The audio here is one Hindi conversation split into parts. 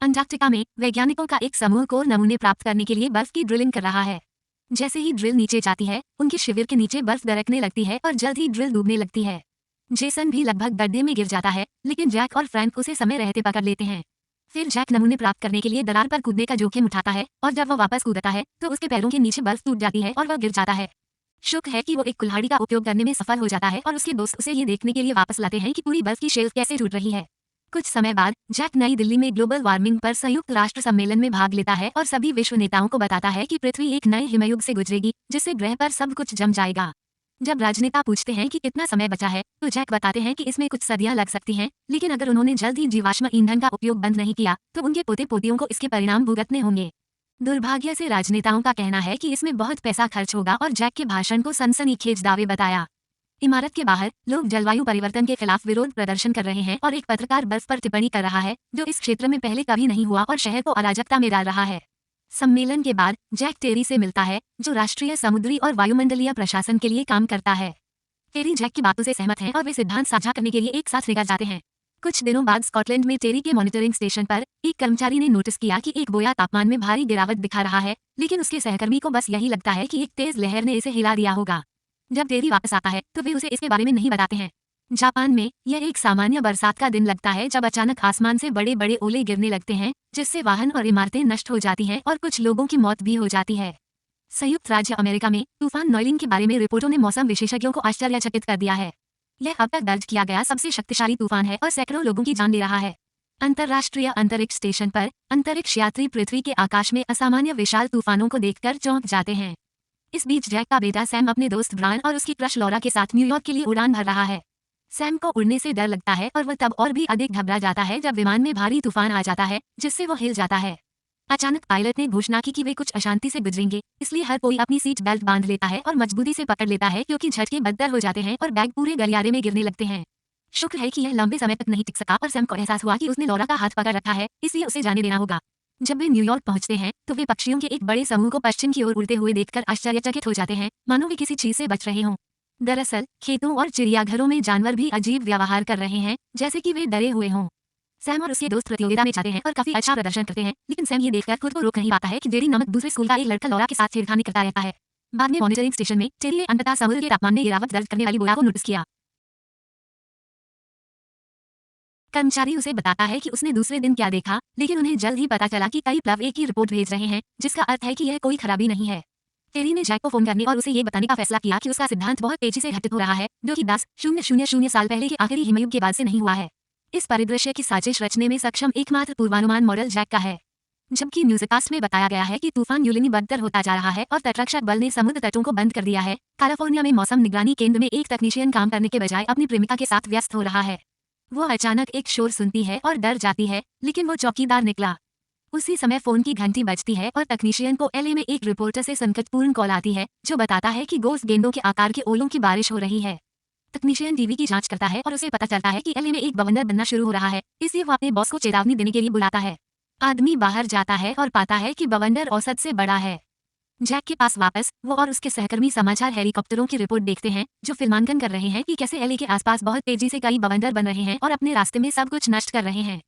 अंटार्कटिका में वैज्ञानिकों का एक समूह कोर नमूने प्राप्त करने के लिए बर्फ की ड्रिलिंग कर रहा है। जैसे ही ड्रिल नीचे जाती है, उनके शिविर के नीचे बर्फ दरकने लगती है और जल्द ही ड्रिल डूबने लगती है। जेसन भी लगभग गड्ढे में गिर जाता है, लेकिन जैक और फ्रैंक उसे समय रहते पकड़ लेते हैं। फिर जैक नमूने प्राप्त करने के लिए दरार पर कूदने का जोखिम उठाता है और जब वो वापस कूदता है तो उसके पैरों के नीचे बर्फ टूट जाती है और वह गिर जाता है। शुक है कि वो एक कुल्हाड़ी का उपयोग करने में सफल हो जाता है और उसके दोस्त उसे ये देखने के लिए वापस लाते हैं कि पूरी बर्फ की शेल्फ कैसे टूट रही है। कुछ समय बाद जैक नई दिल्ली में ग्लोबल वार्मिंग पर संयुक्त राष्ट्र सम्मेलन में भाग लेता है और सभी विश्व नेताओं को बताता है कि पृथ्वी एक नए हिमयुग से गुजरेगी, जिससे ग्रह पर सब कुछ जम जाएगा। जब राजनेता पूछते हैं कि कितना समय बचा है, तो जैक बताते हैं कि इसमें कुछ सदियां लग सकती हैं, लेकिन अगर उन्होंने जल्द ही जीवाश्म ईंधन का उपयोग बंद नहीं किया तो उनके पोते पोतियों को इसके परिणाम भुगतने होंगे। दुर्भाग्य से राजनेताओं का कहना है कि इसमें बहुत पैसा खर्च होगा और जैक के भाषण को सनसनीखेज दावे बताया। इमारत के बाहर लोग जलवायु परिवर्तन के खिलाफ विरोध प्रदर्शन कर रहे हैं और एक पत्रकार बर्फ पर टिप्पणी कर रहा है, जो इस क्षेत्र में पहले कभी नहीं हुआ और शहर को अराजकता में डाल रहा है। सम्मेलन के बाद जैक टेरी से मिलता है, जो राष्ट्रीय समुद्री और वायुमंडलीय प्रशासन के लिए काम करता है। टेरी जैक की बातों से सहमत है और वे सिद्धांत साझा करने के लिए एक साथ निकल जाते हैं। कुछ दिनों बाद स्कॉटलैंड में टेरी के मॉनिटरिंग स्टेशन पर एक कर्मचारी ने नोटिस किया कि एक बोया तापमान में भारी गिरावट दिखा रहा है, लेकिन उसके सहकर्मी को बस यही लगता है कि एक तेज लहर ने इसे हिला दिया होगा। जब टेरी वापस आता है तो वे उसे इसके बारे में नहीं बताते हैं। जापान में यह एक सामान्य बरसात का दिन लगता है जब अचानक आसमान से बड़े बड़े ओले गिरने लगते हैं, जिससे वाहन और इमारतें नष्ट हो जाती हैं और कुछ लोगों की मौत भी हो जाती है। संयुक्त राज्य अमेरिका में तूफान नॉयलिन के बारे में रिपोर्टों ने मौसम विशेषज्ञों को आश्चर्यचकित कर दिया है। यह अब तक दर्ज किया गया सबसे शक्तिशाली तूफान है और सैकड़ों लोगों की जान ले रहा है। अंतर्राष्ट्रीय अंतरिक्ष स्टेशन पर अंतरिक्ष यात्री पृथ्वी के आकाश में असामान्य विशाल तूफानों को देखकर चौंक जाते हैं। इस बीच जैक का बेटा सैम अपने दोस्त ब्रायन और उसकी क्रश लॉरा के साथ न्यूयॉर्क के लिए उड़ान भर रहा है। सैम को उड़ने से डर लगता है और वह तब और भी अधिक घबरा जाता है जब विमान में भारी तूफान आ जाता है, जिससे वो हिल जाता है। अचानक पायलट ने घोषणा की कि वे कुछ अशांति से गुजरेंगे, इसलिए हर कोई अपनी सीट बेल्ट बांध लेता है और मजबूती से पकड़ लेता है, क्योंकि झटके बदतर हो जाते हैं और बैग पूरे गलियारे में गिरने लगते हैं। शुक्र है कि यह लंबे समय तक नहीं टिक सका और सैम को एहसास हुआ कि उसने लॉरा का हाथ पकड़ रखा है, इसलिए उसे जाने देना होगा। जब वे न्यूयॉर्क पहुंचते हैं तो वे पक्षियों के एक बड़े समूह को पश्चिम की ओर उड़ते हुए देखकर आश्चर्यचकित हो जाते हैं, मानो वे किसी चीज से बच रहे हों। दरअसल खेतों और चिड़ियाघरों में जानवर भी अजीब व्यवहार कर रहे हैं, जैसे कि वे डरे हुए हों। सैम और उसके दोस्त प्रतियोगिता में जाते हैं और काफी अच्छा प्रदर्शन करते हैं, लेकिन सैम ये देखकर खुद को रोक नहीं पाता है कि जेरी नामक दूसरे स्कूल का एक लड़का लॉरा के साथ छेड़खानी करता रहता है। बाद में मॉनिटरिंग स्टेशन में जेरी ने अंततः समुद्र के तापमान में गिरावट दर्ज करने वाली बोया को नोटिस किया। कर्मचारी उसे बताता है कि उसने दूसरे दिन क्या देखा, लेकिन उन्हें जल्द ही पता चला कि कई प्लव एक ही रिपोर्ट भेज रहे हैं, जिसका अर्थ है कि यह कोई खराबी नहीं है। टेरी ने जैक को फोन करने और उसे ये बताने का फैसला किया कि उसका सिद्धांत बहुत तेजी से घटित हो रहा है, जो कि 10,000 साल पहले के आखिरी हिमयुग के बाद से नहीं हुआ है। इस परिदृश्य की साजिश रचने में सक्षम एकमात्र पूर्वानुमान मॉडल जैक का है। जबकि न्यूज़कास्ट में बताया गया है कि तूफान यूलिनी बदतर होता जा रहा है और तटरक्षक बल ने समुद्र तटों को बंद कर दिया है, कैलिफोर्निया में मौसम निगरानी केंद्र में एक तकनीशियन काम करने के बजाय अपनी प्रेमिका के साथ व्यस्त हो रहा है। वो अचानक एक शोर सुनती है और डर जाती है, लेकिन वो चौकीदार निकला। उसी समय फोन की घंटी बजती है और तकनीशियन को एलए में एक रिपोर्टर से संकटपूर्ण कॉल आती है, जो बताता है कि गोश्त गेंदों के आकार के ओलों की बारिश हो रही है। तकनीशियन टीवी की जांच करता है और उसे पता चलता है कि एलए में एक बवंडर बनना शुरू हो रहा है, इसलिए वो अपने बॉस को चेतावनी देने के लिए बुलाता है। आदमी बाहर जाता है और पाता है कि बवंडर औसत से बड़ा है। जैक के पास वापस वो और उसके सहकर्मी समाचार हेलीकॉप्टरों की रिपोर्ट देखते हैं, जो फिल्मांकन कर रहे हैं कि कैसे एलए के आसपास बहुत तेजी से कई बवंडर बन रहे हैं और अपने रास्ते में सब कुछ नष्ट कर रहे हैं।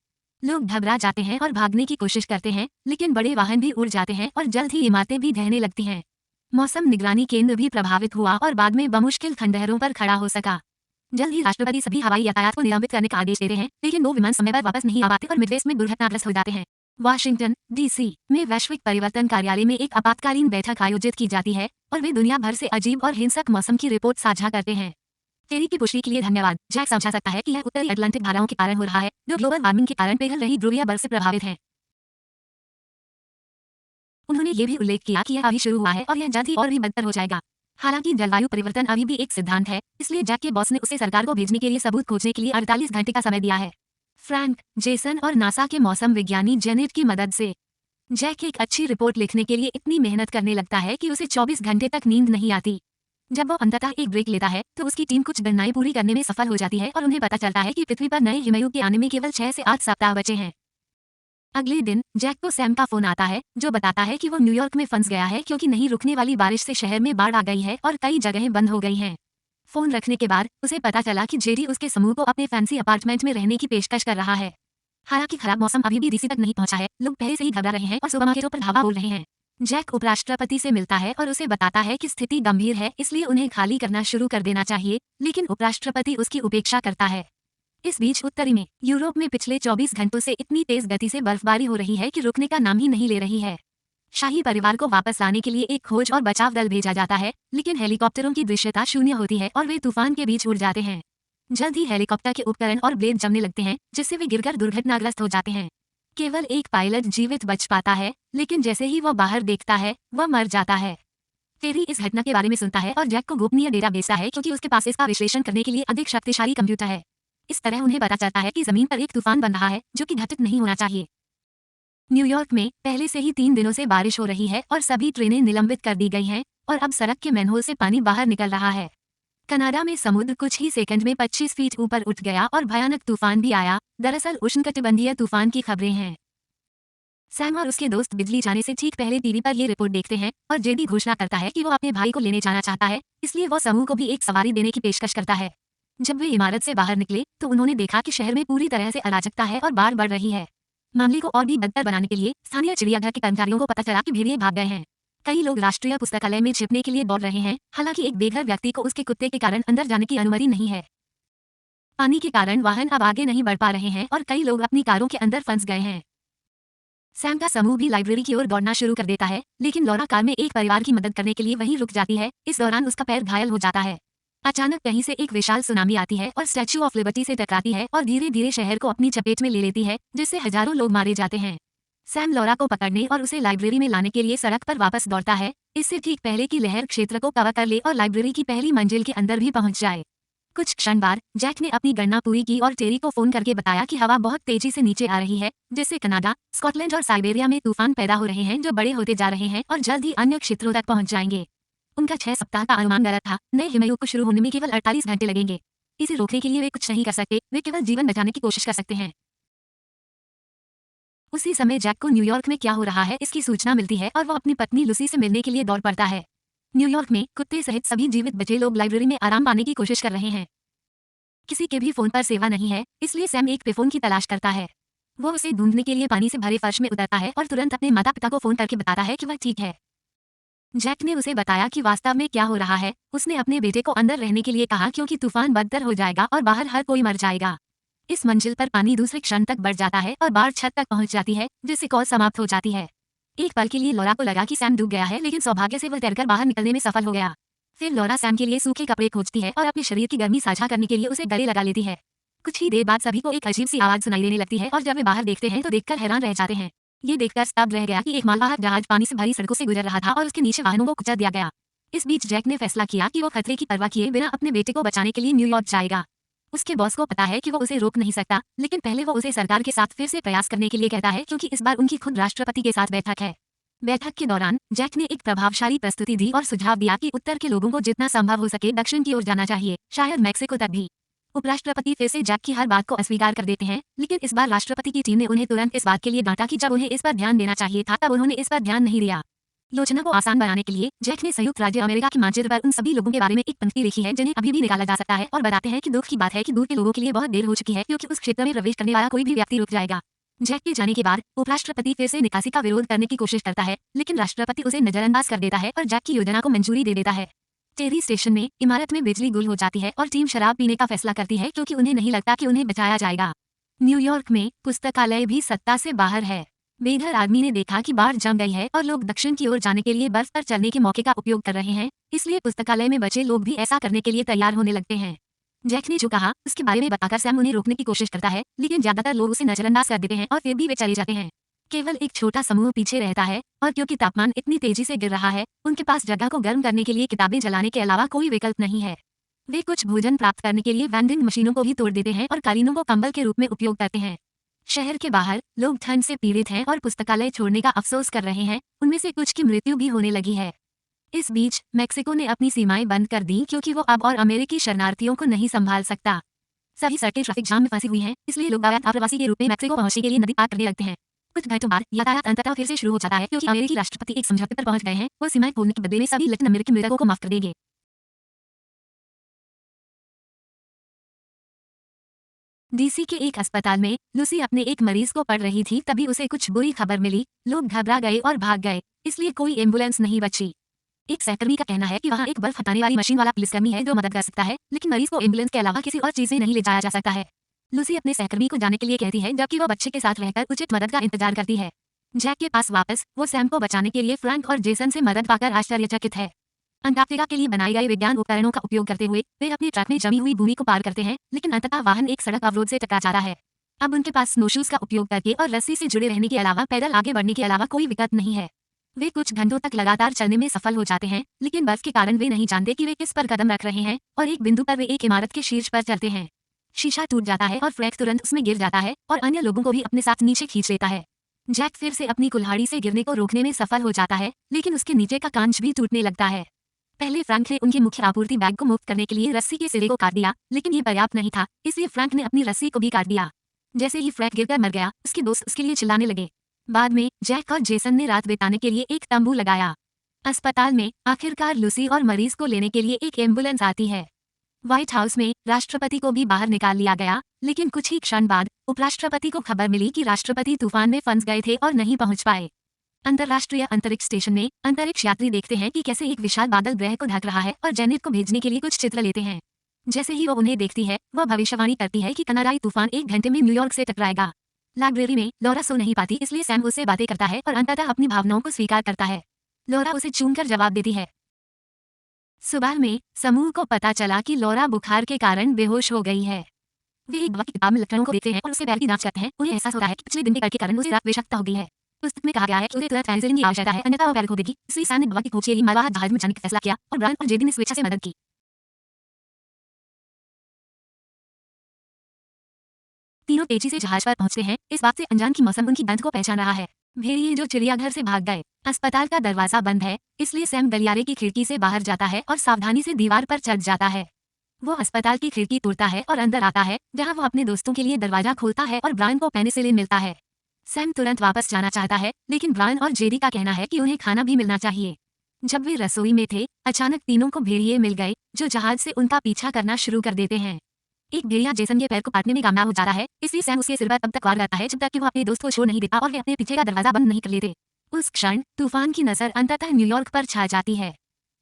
लोग घबरा जाते हैं और भागने की कोशिश करते हैं, लेकिन बड़े वाहन भी उड़ जाते हैं और जल्द ही इमारतें भी ढहने लगती हैं। मौसम निगरानी केंद्र भी प्रभावित हुआ और बाद में बमुश्किल खंडहरों पर खड़ा हो सका। जल्द ही राष्ट्रपति सभी हवाई यातायात को निलंबित करने का आदेश देते हैं, लेकिन वो विमान समय पर वापस नहीं आ पाते और मिडवेस्ट में दुर्घटनाग्रस्त हो जाते हैं। वाशिंगटन डीसी में वैश्विक परिवर्तन कार्यालय में एक आपातकालीन बैठक आयोजित की जाती है और वे दुनिया भर से अजीब और हिंसक मौसम की रिपोर्ट साझा करते हैं। टेरी की पुष्टि के लिए धन्यवाद। जैक समझा सकता है कि यह उत्तरी अटलांटिक धाराओं के कारण हो रहा है, जो ग्लोबल वार्मिंग के कारण पिघल रही ध्रुवीय बर्फ से प्रभावित है। उन्होंने ये भी उल्लेख किया कि यह अभी शुरू हुआ है और यह जल्द ही और भी बदतर हो जाएगा। हालांकि जलवायु परिवर्तन अभी भी एक सिद्धांत है, इसलिए जैक के बॉस ने उसे सरकार को भेजने के लिए सबूत खोजने के लिए 48 घंटे का समय दिया है। फ्रैंक, जेसन और नासा के मौसम विज्ञानी जेनेट की मदद से जैक एक अच्छी रिपोर्ट लिखने के लिए इतनी मेहनत करने लगता है कि उसे 24 घंटे तक नींद नहीं आती। जब वो अंततः एक ब्रेक लेता है तो उसकी टीम कुछ गणनाएं पूरी करने में सफल हो जाती है और उन्हें पता चलता है कि पृथ्वी पर नए हिमयुग के आने में केवल 6 से 8 सप्ताह बचे हैं। अगले दिन जैक को सैम का फोन आता है, जो बताता है कि वो न्यूयॉर्क में फंस गया है क्योंकि नहीं रुकने वाली बारिश से शहर में बाढ़ आ गई है और कई जगहें बंद हो गई हैं। फोन रखने के बाद उसे पता चला कि जेरी उसके समूह को अपने फैंसी अपार्टमेंट में रहने की पेशकश कर रहा है। हालांकि खराब मौसम अभी भी डीसी तक नहीं पहुंचा है, लोग पहले से ही घबरा रहे हैं और सुपरमार्केटों पर धावा बोल रहे हैं। जैक उपराष्ट्रपति से मिलता है और उसे बताता है कि स्थिति गंभीर है, इसलिए उन्हें खाली करना शुरू कर देना चाहिए, लेकिन उपराष्ट्रपति उसकी उपेक्षा करता है। इस बीच उत्तरी में यूरोप में पिछले 24 घंटों से इतनी तेज गति से बर्फबारी हो रही है कि रुकने का नाम ही नहीं ले रही है। शाही परिवार को वापस लाने के लिए एक खोज और बचाव दल भेजा जाता है, लेकिन हेलीकॉप्टरों की दृश्यता शून्य होती है और वे तूफान के बीच उड़ जाते हैं। जल्द ही हेलीकॉप्टर के उपकरण और ब्लेड जमने लगते हैं, जिससे वे गिरकर दुर्घटनाग्रस्त हो जाते हैं। केवल एक पायलट जीवित बच पाता है, लेकिन जैसे ही वह बाहर देखता है, वह मर जाता है। टेरी इस घटना के बारे में सुनता है और जैक को गोपनीय डेटा भेजता है, क्योंकि उसके पास इसका विश्लेषण करने के लिए अधिक शक्तिशाली कंप्यूटर है। इस तरह उन्हें पता चलता है कि जमीन पर एक तूफान बन रहा है, जो कि घटित नहीं होना चाहिए। न्यूयॉर्क में पहले से ही 3 दिनों से बारिश हो रही है और सभी ट्रेनें निलंबित कर दी गई हैं और अब सड़क के मैनहोल से पानी बाहर निकल रहा है। कनाडा में समुद्र कुछ ही सेकंड में 25 फीट ऊपर उठ गया और भयानक तूफान भी आया। दरअसल उष्णकटिबंधीय तूफान की खबरें हैं। सैम और उसके दोस्त बिजली जाने से ठीक पहले टीवी पर ये रिपोर्ट देखते हैं और जेडी घोषणा करता है कि वो अपने भाई को लेने जाना चाहता है, इसलिए वो समूह को भी एक सवारी देने की पेशकश करता है। जब वे इमारत से बाहर निकले तो उन्होंने देखा कि शहर में पूरी तरह से अराजकता है और बाढ़ बढ़ रही है। मामले को और भी बदतर बनाने के लिए स्थानीय चिड़ियाघर के कर्मचारियों को पता चला कि भेड़िए भाग गए हैं। कई लोग राष्ट्रीय पुस्तकालय में छिपने के लिए दौड़ रहे हैं, हालांकि एक बेघर व्यक्ति को उसके कुत्ते के कारण अंदर जाने की अनुमति नहीं है। पानी के कारण वाहन अब आगे नहीं बढ़ पा रहे हैं और कई लोग अपनी कारों के अंदर फंस गए हैं। सैम का समूह भी लाइब्रेरी की ओर दौड़ना शुरू कर देता है, लेकिन लॉरा कार में एक परिवार की मदद करने के लिए वहीं रुक जाती है। इस दौरान उसका पैर घायल हो जाता है। अचानक कहीं से एक विशाल सुनामी आती है और स्टैच्यू ऑफ लिबर्टी से टकराती है और धीरे धीरे शहर को अपनी चपेट में ले लेती है, जिससे हजारों लोग मारे जाते हैं। सैम लॉरा को पकड़ने और उसे लाइब्रेरी में लाने के लिए सड़क पर वापस दौड़ता है, इससे ठीक पहले की लहर क्षेत्र को कवर कर ले और लाइब्रेरी की पहली मंजिल के अंदर भी पहुंच जाए। कुछ क्षण बाद जैक ने अपनी गणना पूरी की और टेरी को फोन करके बताया कि हवा बहुत तेजी से नीचे आ रही है, जिससे कनाडा, स्कॉटलैंड और साइबेरिया में तूफान पैदा हो रहे हैं जो बड़े होते जा रहे हैं और जल्द ही अन्य क्षेत्रों तक पहुंच जाएंगे। उनका 6 सप्ताह का अनुमान गलत था। नए हिमयुग को शुरू होने में केवल 48 घंटे लगेंगे। इसे रोकने के लिए वे कुछ नहीं कर सकते, वे केवल जीवन बचाने की कोशिश कर सकते हैं। उसी समय जैक को न्यूयॉर्क में क्या हो रहा है इसकी सूचना मिलती है और वो अपनी पत्नी लुसी से मिलने के लिए दौड़ पड़ता है। न्यूयॉर्क में कुत्ते सहित सभी जीवित बचे लोग लाइब्रेरी में आराम पाने की कोशिश कर रहे हैं। किसी के भी फोन पर सेवा नहीं है, इसलिए सैम एक पेफोन की तलाश करता है। वो उसे ढूंढने के लिए पानी से भरे फर्श में उतरता है और तुरंत अपने माता पिता को फोन करके बताता है कि वह ठीक है। जैक ने उसे बताया कि वास्तव में क्या हो रहा है। उसने अपने बेटे को अंदर रहने के लिए कहा, क्योंकि तूफान बदतर हो जाएगा और बाहर हर कोई मर जाएगा। इस मंजिल पर पानी दूसरे क्षण तक बढ़ जाता है और बाढ़ छत तक पहुंच जाती है, जिससे कॉल समाप्त हो जाती है। एक पल के लिए लॉरा को लगा कि सैम डूब गया है, लेकिन सौभाग्य से वह तैरकर बाहर निकलने में सफल हो गया। फिर लॉरा सैम के लिए सूखे कपड़े खोजती है और अपने शरीर की गर्मी साझा करने के लिए उसे गले लगा लेती है। कुछ ही देर बाद सभी को एक अजीब सी आवाज सुनाई देने लगती है और जब वे बाहर देखते हैं तो देखकर हैरान रह जाते हैं। ये देखकर स्तब्ध रह गया कि एक मालवाहक जहाज पानी से भरी सड़कों से गुजर रहा था और उसके नीचे वाहनों को कुचल दिया गया। इस बीच जैक ने फैसला किया कि वो खतरे की परवाह किए बिना अपने बेटे को बचाने के लिए न्यूयॉर्क जाएगा। उसके बॉस को पता है कि वो उसे रोक नहीं सकता, लेकिन पहले वो उसे सरकार के साथ फिर से प्रयास करने के लिए कहता है, क्योंकि इस बार उनकी खुद राष्ट्रपति के साथ बैठक है। बैठक के दौरान जैक ने एक प्रभावशाली प्रस्तुति दी और सुझाव दिया कि उत्तर के लोगों को जितना संभव हो सके दक्षिण की ओर जाना चाहिए, शायद मैक्सिको तक भी। उपराष्ट्रपति फिर से जैक की हर बात को अस्वीकार कर देते हैं, लेकिन इस बार राष्ट्रपति की टीम ने उन्हें तुरंत इस बात के लिए डांटा कि जब उन्हें इस पर ध्यान देना चाहिए था तब उन्होंने इस पर ध्यान नहीं दिया। योजना को आसान बनाने के लिए जैक ने संयुक्त राज्य अमेरिका के मानचित्र पर उन सभी लोगों के बारे में एक पंक्ति लिखी है जिन्हें अभी भी निकाला जा सकता है, और बताते हैं कि दुख की बात है कि दूर के लोगों के लिए बहुत देर हो चुकी है, क्योंकि उस क्षेत्र में प्रवेश करने वाला कोई भी व्यक्ति रुक जाएगा। जैक के जाने के बाद उपराष्ट्रपति फिर से निकासी का विरोध करने की कोशिश करता है, लेकिन राष्ट्रपति उसे नजरअंदाज कर देता है और जैक की योजना को मंजूरी दे देता है। टेरी स्टेशन में इमारत में बिजली गुल हो जाती है और टीम शराब पीने का फैसला करती है, क्योंकि उन्हें नहीं लगता कि उन्हें बचाया जाएगा। न्यूयॉर्क में पुस्तकालय भी सत्ता से बाहर है। बेघर आदमी ने देखा कि बाढ़ जम गई है और लोग दक्षिण की ओर जाने के लिए बर्फ पर चलने के मौके का उपयोग कर रहे हैं, इसलिए पुस्तकालय में बचे लोग भी ऐसा करने के लिए तैयार होने लगते हैं। जैक ने जो कहा उसके बारे में बताकर सैम उन्हें रोकने की कोशिश करता है, लेकिन ज्यादातर लोग उसे नजरअंदाज कर देते हैं और फिर भी वे चले जाते हैं। केवल एक छोटा समूह पीछे रहता है, और क्योंकि तापमान इतनी तेजी से गिर रहा है, उनके पास जगह को गर्म करने के लिए किताबें जलाने के अलावा कोई विकल्प नहीं है। वे कुछ भोजन प्राप्त करने के लिए वेंडिंग मशीनों को भी तोड़ देते हैं और कालीनों को कंबल के रूप में उपयोग करते हैं। शहर के बाहर लोग ठंड से पीड़ित हैं और पुस्तकालय छोड़ने का अफसोस कर रहे हैं, उनमें से कुछ की मृत्यु भी होने लगी है। इस बीच मेक्सिको ने अपनी सीमाएं बंद कर दी, क्योंकि वो अब और अमेरिकी शरणार्थियों को नहीं संभाल सकता। सभी सड़कें ट्रैफिक जाम में फंसी हुई हैं, इसलिए लोग अवैध आप्रवासी के रूप में मेक्सिको पहुंचने के लिए नदी पार करने लगते हैं। कुछ घंटों बाद यातायात अंततः फिर से शुरू हो जाता है, क्योंकि अमेरिकी राष्ट्रपति एक समझौते पर पहुंच गए हैं। वो सीमाएं खोलने के बदले में सभी लैटिन अमेरिकी मृतकों को माफ कर देंगे। डीसी के एक अस्पताल में लूसी अपने एक मरीज को पढ़ रही थी, तभी उसे कुछ बुरी खबर मिली। लोग घबरा गए और भाग गए, इसलिए कोई एम्बुलेंस नहीं बची। एक सहकर्मी का कहना है कि वहाँ एक बर्फ हटाने वाली मशीन वाला पुलिसकर्मी है जो मदद कर सकता है, लेकिन मरीज को एम्बुलेंस के अलावा किसी और चीज से नहीं ले जाया जा सकता है। लूसी अपने सहकर्मी को जाने के लिए कहती है, जबकि वो बच्चे के साथ रहकर उचित मदद का इंतजार करती है। जैक के पास वापस वो सैम को बचाने के लिए फ्रैंक और जेसन से मदद पाकर आश्चर्यचकित है। अंटार्कटिका के लिए बनाए गए विज्ञान उपकरणों का उपयोग करते हुए वे अपने ट्रक में जमी हुई भूमि को पार करते हैं, लेकिन अंततः वाहन एक सड़क अवरोध से टकरा जाता है। अब उनके पास स्नोशूज का उपयोग करके और रस्सी से जुड़े रहने के अलावा पैदल आगे बढ़ने के अलावा कोई विकल्प नहीं है। वे कुछ घंटों तक लगातार चलने में सफल हो जाते हैं, लेकिन बर्फ के कारण वे नहीं जानते कि वे किस पर कदम रख रहे हैं, और एक बिंदु पर वे एक इमारत के शीर्ष पर चलते हैं। शीशा टूट जाता है और फ्रैंक तुरंत उसमें गिर जाता है और अन्य लोगों को भी अपने साथ नीचे खींच लेता है। जैक फिर से अपनी कुल्हाड़ी से गिरने को रोकने में सफल हो जाता है, लेकिन उसके नीचे का कांच भी टूटने लगता है। पहले फ्रैंक ने उनके मुख्य आपूर्ति बैग को मुक्त करने के लिए रस्सी के सिरे को काट दिया, लेकिन ये पर्याप्त नहीं था, इसलिए फ्रैंक ने अपनी रस्सी को भी काट दिया। जैसे ही फ्रैंक गिरकर मर गया, उसके दोस्त उसके लिए चिल्लाने लगे। बाद में जैक और जेसन ने रात बिताने के लिए एक तंबू लगाया। अस्पताल में आखिरकार लूसी और मरीज को लेने के लिए एक एम्बुलेंस आती है। व्हाइट हाउस में राष्ट्रपति को भी बाहर निकाल लिया गया, लेकिन कुछ ही क्षण बाद उपराष्ट्रपति को खबर मिली कि राष्ट्रपति तूफान में फंस गए थे और नहीं पहुंच पाए। अंतर्राष्ट्रीय अंतरिक्ष स्टेशन में अंतरिक्ष यात्री देखते हैं कि कैसे एक विशाल बादल ग्रह को ढक रहा है और जेनेट को भेजने के लिए कुछ चित्र लेते हैं। जैसे ही वो उन्हें देखती है, वह भविष्यवाणी करती है कि कनाडाई तूफान 1 घंटे में न्यूयॉर्क से टकराएगा। लाइब्रेरी में लॉरा सो नहीं पाती, इसलिए सैम उससे बातें करता है और अंततः अपनी भावनाओं को स्वीकार करता है। लॉरा उसे चूमकर जवाब देती है। सुबह में समूह को पता चला कि लॉरा बुखार के कारण बेहोश हो गई है। वे एक दवा की किताब में लक्षणों को देखते हैं और उसके पैर की जांच करते हैं। उन्हें एहसास होता है कि पिछले दिन के कर के कारण उसे रात बेशक्ता हो गई है। पुस्तक में कहा गया है कि उसे तुरंत पेनिसिलिन की आवश्यकता है, अन्यथा वो पैर खो देगी। इसलिए सैम ने दवा की खोज के लिए मालवाहक जहाज में जाने का फैसला किया और ब्रायन और जेडी ने स्वेच्छा से मदद की। तीनों तेजी से जहाज पर पहुंचते हैं, इस बात से अनजान की मौसम उनकी गंध को पहचान रहा है। भेड़िए जो चिड़ियाघर से भाग गए। अस्पताल का दरवाजा बंद है, इसलिए सैम गलियारे की खिड़की से बाहर जाता है और सावधानी से दीवार पर चढ़ जाता है। वो अस्पताल की खिड़की तोड़ता है और अंदर आता है, जहां वो अपने दोस्तों के लिए दरवाजा खोलता है और ब्रायन को पेनिसिलिन मिलता है। सैम तुरंत वापस जाना चाहता है, लेकिन ब्रायन और जेडी का कहना है कि उन्हें खाना भी मिलना चाहिए। जब वे रसोई में थे, अचानक तीनों को भेड़िए मिल गए, जो जहाज से उनका पीछा करना शुरू कर देते हैं। एक भेड़िया जेसन के पैर को काटने में कामयाब हो जाता है, इसलिए सैम उसके सिर पर तब तक वार करता है जब तक कि वो अपने दोस्त को छोड़ नहीं देता और वे अपने पीछे का दरवाजा बंद नहीं कर लेते। उस क्षण तूफान की नजर अंततः न्यूयॉर्क पर छा जाती है।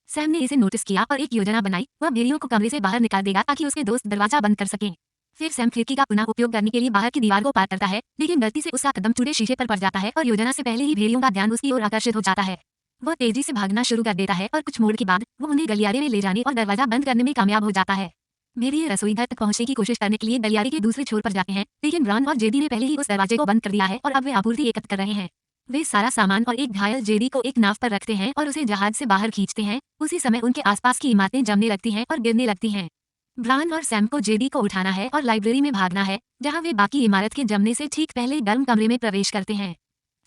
सैम ने इसे नोटिस किया और एक योजना बनाई। वह भेड़ियों को कमरे से बाहर निकाल देगा ताकि उसके दोस्त दरवाजा बंद कर सकें। फिर सैम खिड़की का पुनः उपयोग करने के लिए बाहर की दीवार को पार करता है, लेकिन गलती से उसका कदम टूटे शीशे पर पड़ जाता है और योजना से पहले ही भेड़ियों का ध्यान उसकी ओर आकर्षित हो जाता है। वह तेजी से भागना शुरू कर देता है और कुछ मोड़ के बाद वो उन्हें गलियारे में ले जाने और दरवाजा बंद करने में कामयाब हो जाता है। भेड़िए रसोई घर तक पहुंचने की कोशिश करने के लिए गलियारे के दूसरे छोर पर जाते हैं, लेकिन ब्रायन और जेडी ने पहले ही उस दरवाजे को बंद कर दिया है और अब वे आपूर्ति एकत्र कर रहे हैं। वे सारा सामान और एक घायल जेडी को एक नाव पर रखते हैं और उसे जहाज से बाहर खींचते हैं। उसी समय उनके आसपास की इमारतें जमने लगती हैं और गिरने लगती हैं। ब्रायन और सैम को जेडी को उठाना है और लाइब्रेरी में भागना है, जहां वे बाकी इमारत के जमने से ठीक पहले गर्म कमरे में प्रवेश करते हैं।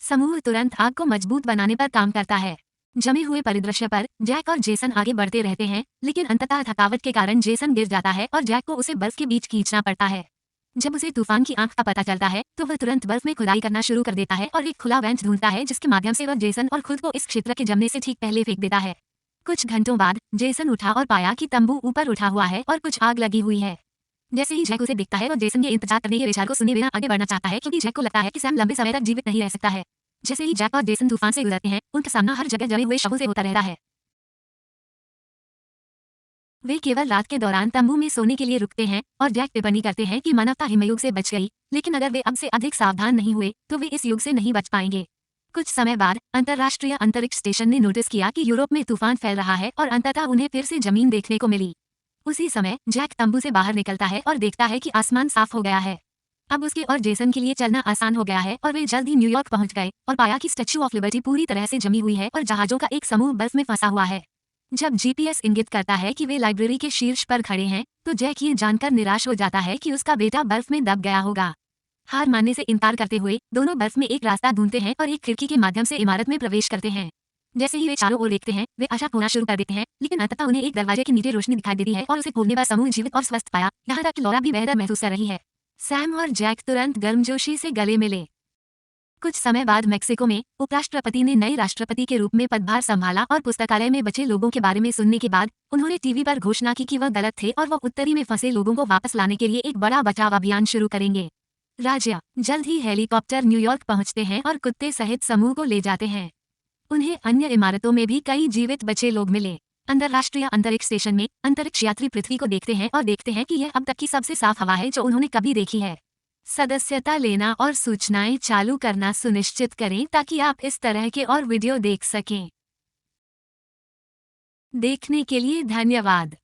समूह तुरंत आग को मजबूत बनाने पर काम करता है। जमे हुए परिदृश्य पर जैक और जेसन आगे बढ़ते रहते हैं, लेकिन अंततः थकावट के कारण जेसन गिर जाता है और जैक को उसे बर्फ के बीच खींचना पड़ता है। जब उसे तूफान की आंख का पता चलता है, तो वह तुरंत बर्फ में खुदाई करना शुरू कर देता है और एक खुला वेंट ढूंढता है, जिसके माध्यम से वह जेसन और खुद को इस क्षेत्र के जमने से ठीक पहले फेंक देता है। कुछ घंटों बाद जेसन उठा और पाया कि तंबू ऊपर उठा हुआ है और कुछ आग लगी हुई है। जैसे ही जैक उसे दिखता है, वो जेसन के इंतजार करने के विचार को सुने बिना आगे बढ़ना चाहता है, क्योंकि जैक को लगता है कि सैम लंबे समय तक जीवित नहीं रह सकता है। जैसे ही जैक और जेसन तूफान से गुजरते हैं, उनका सामना हर जगह जमे हुए शवों से होता रहता है। वे केवल रात के दौरान तंबू में सोने के लिए रुकते हैं और जैक टिप्पणी करते हैं कि मानवता हिमयुग से बच गई, लेकिन अगर वे अब से अधिक सावधान नहीं हुए तो वे इस युग से नहीं बच पाएंगे। कुछ समय बाद अंतर्राष्ट्रीय अंतरिक्ष स्टेशन ने नोटिस किया कि यूरोप में तूफान फैल रहा है और अंततः उन्हें फिर से जमीन देखने को मिली। उसी समय जैक तंबू से बाहर निकलता है और देखता है कि आसमान साफ हो गया है। अब उसके और जेसन के लिए चलना आसान हो गया है और वे जल्द ही न्यूयॉर्क पहुंच गए और पाया कि स्टैच्यू ऑफ लिबर्टी पूरी तरह से जमी हुई है और जहाजों का एक समूह बर्फ में फंसा हुआ है। जब जीपीएस इंगित करता है कि वे लाइब्रेरी के शीर्ष पर खड़े हैं, तो जैक ये जानकर निराश हो जाता है कि उसका बेटा बर्फ में दब गया होगा। हार मानने से इनकार करते हुए दोनों बर्फ में एक रास्ता ढूंढते हैं और एक खिड़की के माध्यम से इमारत में प्रवेश करते हैं। जैसे ही वे चारों ओर देखते हैं, वे आशा खोना शुरू कर देते हैं, लेकिन अंततः उन्हें एक दरवाजे के नीचे रोशनी दिखाई देती है और उसे खोलने पर समूह जीवित और स्वस्थ पाया। यहाँ तक कि लॉरा भी बेहतर महसूस कर रही है। सैम और जैक तुरंत गर्मजोशी से गले मिले। कुछ समय बाद मेक्सिको में उपराष्ट्रपति ने नए राष्ट्रपति के रूप में पदभार संभाला और पुस्तकालय में बचे लोगों के बारे में सुनने के बाद उन्होंने टीवी पर घोषणा की कि वह गलत थे और वह उत्तरी में फंसे लोगों को वापस लाने के लिए एक बड़ा बचाव अभियान शुरू करेंगे। राज्य जल्द ही हेलीकॉप्टर न्यूयॉर्क पहुंचते हैं और कुत्ते सहित समूह को ले जाते हैं। उन्हें अन्य इमारतों में भी कई जीवित बचे लोग मिले। अंतर्राष्ट्रीय अंतरिक्ष स्टेशन में अंतरिक्ष यात्री पृथ्वी को देखते हैं और देखते हैं कि यह अब तक की सबसे साफ हवा है जो उन्होंने कभी देखी है। सदस्यता लेना और सूचनाएं चालू करना सुनिश्चित करें ताकि आप इस तरह के और वीडियो देख सकें। देखने के लिए धन्यवाद।